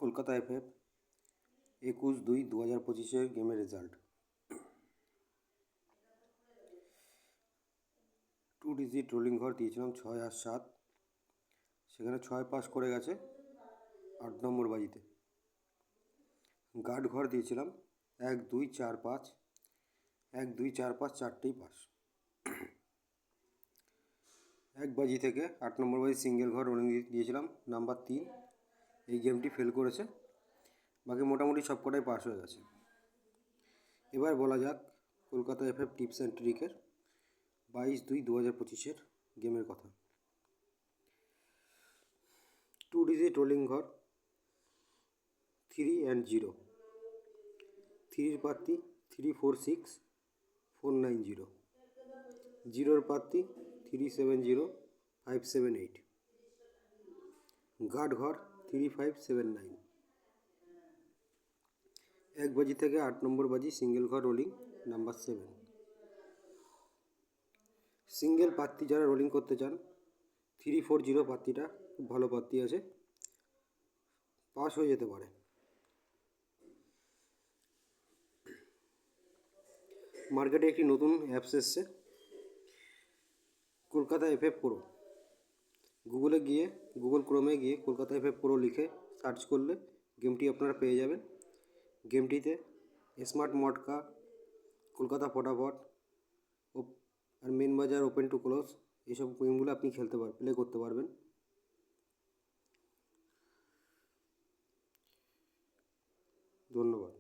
Kolkata FF 21/2/2025 গেমের result. 2 digit rolling ঘর দিয়েছিলাম 6 আর 7, সেখানে 6 পাস করে গেছে 8 নম্বর বাজিতে। গার্ড ঘর দিয়েছিলাম 1 2 4 5, 1 2 4 5 চারটেই পাস। 1 বাজি থেকে 8 নম্বর বাজি সিঙ্গেল ঘর রোলিং দিয়েছিলাম নাম্বার 3, এই গেমটি ফেল করেছে, বাকি মোটামুটি সবকটাই পাস হয়ে গেছে। এবার বলা যাক কলকাতা এফএফ টিপস অ্যান্ড ট্রিকের 22/2/2025 গেমের কথা। 2 ডিজিট রোলিং ঘর 3 and 0, 3 প্রার্থী 346490, 0 প্রার্থী 370578, গার্ড ঘর 3579। 1 বাজি থেকে 8 নম্বর বাজি সিঙ্গেল ঘর রোলিং নাম্বার 7। সিঙ্গেল প্রার্থী যারা রোলিং করতে চান 340 প্রার্থীটা খুব ভালো প্রার্থী আছে, পাস হয়ে যেতে পারে। মার্কেটে একটি নতুন অ্যাপস এসছে কলকাতা এফএফ প্রো। গুগল ক্রোমে গিয়ে কলকাতা এফএফ প্রো লিখে সার্চ করলে গেমটি আপনারা পেয়ে যাবেন। গেমটিতে স্মার্ট মটকা, কলকাতা ফটাফট আর মেন বাজার, ওপেন টু ক্লোজ, এইসব গেমগুলো আপনি প্লে করতে পারবেন। ধন্যবাদ।